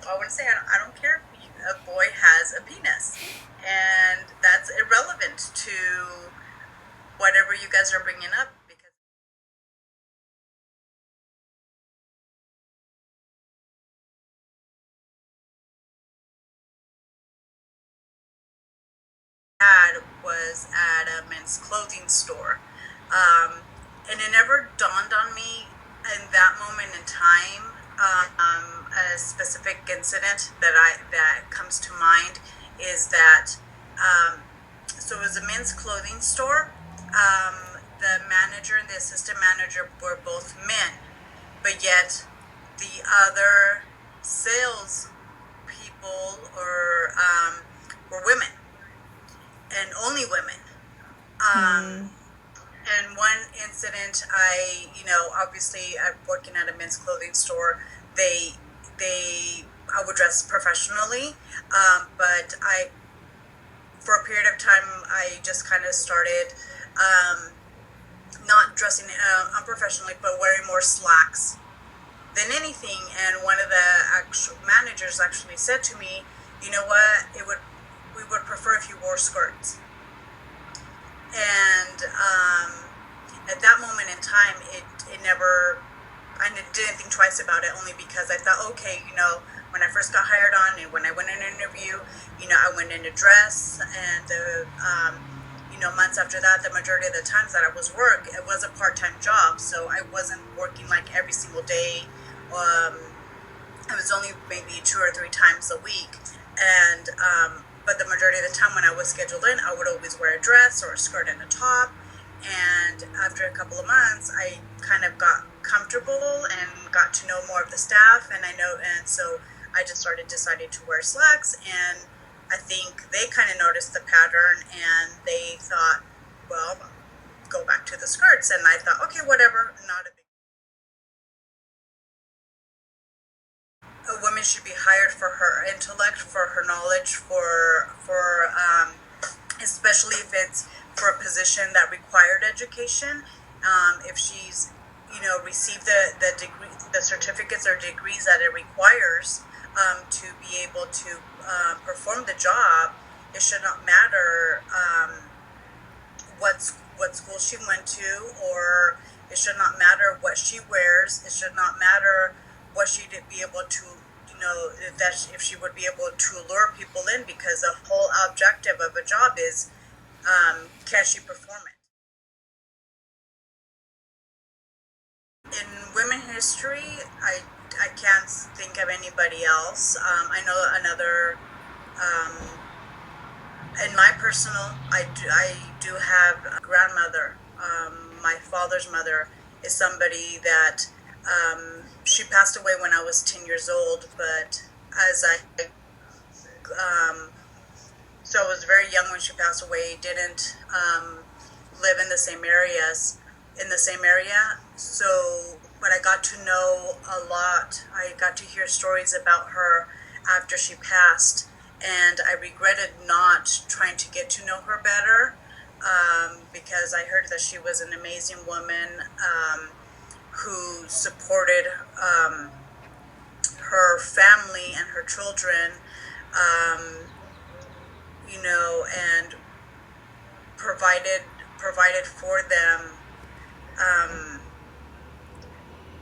I want to say I don't care if a boy has a penis, and that's irrelevant to whatever you guys are bringing up because dad was at a men's clothing store, um, and it never dawned on me in that moment in time. A specific incident that comes to mind is that so it was a men's clothing store. The manager and the assistant manager were both men, but yet the other sales people were women and only women. Um, and one incident, obviously, I'm working at a men's clothing store. They, I would dress professionally, but for a period of time, I just kind of started um, not dressing unprofessionally, but wearing more slacks than anything. And one of the actual managers actually said to me, "You know what? We would prefer if you wore skirts." And at that moment in time, it never. I didn't think twice about it, only because I thought, okay, when I first got hired on and when I went in an interview, I went in a dress, and months after that, the majority of the times that I was it was a part-time job, so I wasn't working like every single day. It was only maybe 2 or 3 times a week, and but the majority of the time when I was scheduled in, I would always wear a dress or a skirt and a top. And after a couple of months, I kind of got comfortable and got to know more of the staff, and so I just decided to wear slacks, and I think they kind of noticed the pattern, and they thought, well, go back to the skirts, and I thought, okay, whatever, not a big. A woman should be hired for her intellect, for her knowledge, especially if it's for a position that required education. If she's, received the degree, the certificates or degrees that it requires to be able to perform the job, it should not matter what school she went to, or it should not matter what she wears. It should not matter what she'd be able to, if she would be able to lure people in, because the whole objective of a job is, can she perform it? In women history, I can't think of anybody else. I know another. In my personal, I do have a grandmother. My father's mother is somebody that she passed away when I was 10 years old, but as so I was very young when she passed away, didn't live in the same area. So, but I got to know a lot. I got to hear stories about her after she passed, and I regretted not trying to get to know her better, because I heard that she was an amazing woman, who supported her family and her children, um, and provided for them, um,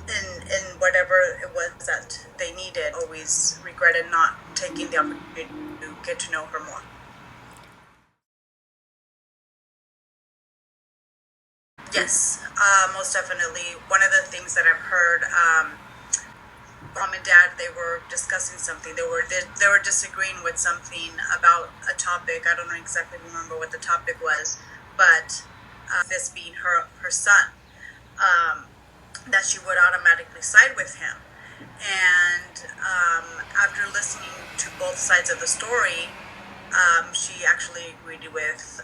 in whatever it was that they needed. Always regretted not taking the opportunity to get to know her more. Yes, most definitely. One of the things that I've heard, mom and dad, they were discussing something. They were disagreeing with something about a topic. I don't exactly remember what the topic was, but this being her son, um, that she would automatically side with him. And after listening to both sides of the story, she actually agreed with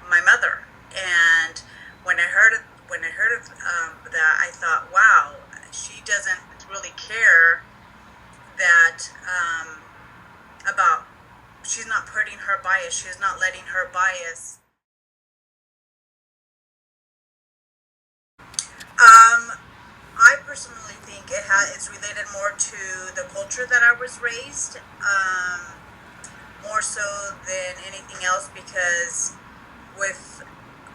my mother. And when I heard that, I thought, wow, she doesn't really care that about. She's not putting her bias. She's not letting her bias. Um, I personally think it's related more to the culture that I was raised, more so than anything else, because with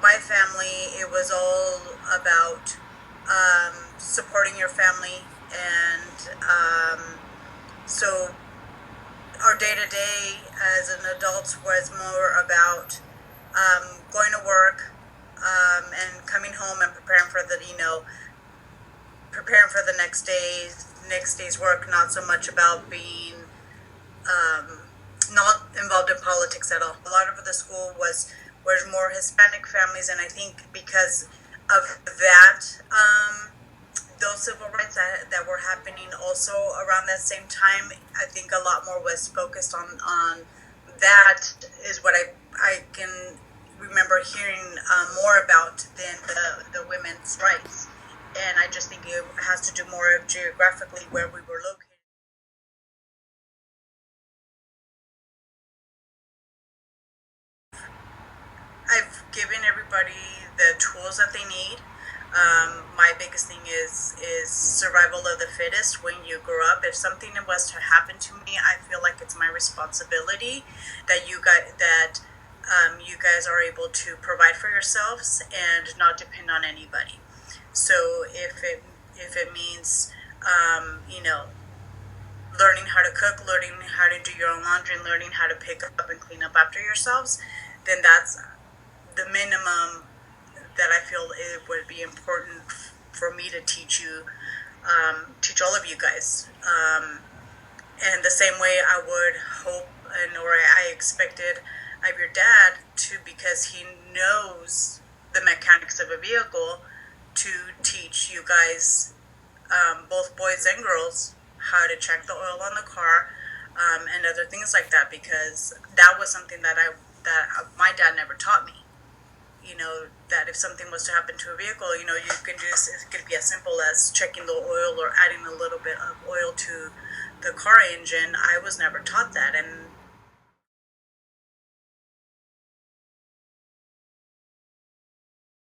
my family, it was all about supporting your family, and so our day to day as an adult was more about going to work and coming home and preparing for the preparing for the next day's work. Not so much about being not involved in politics at all. A lot of the school was more Hispanic families, and I think because of that, those civil rights that were happening also around that same time, I think a lot more was focused on that is what I can remember hearing more about than the women's rights. And I just think it has to do more of geographically where we were located. I've given everybody the tools that they need. My biggest thing is survival of the fittest. When you grow up, if something was to happen to me, I feel like it's my responsibility that you guys are able to provide for yourselves and not depend on anybody. So if it means learning how to cook, learning how to do your own laundry, and learning how to pick up and clean up after yourselves, then that's the minimum that I feel it would be important for me to teach you, teach all of you guys. And the same way I would hope or I expected of your dad to, because he knows the mechanics of a vehicle, to teach you guys, both boys and girls, how to check the oil on the car, and other things like that, because that was something that my dad never taught me. That if something was to happen to a vehicle, you can do this. It could be as simple as checking the oil or adding a little bit of oil to the car engine. I was never taught that, and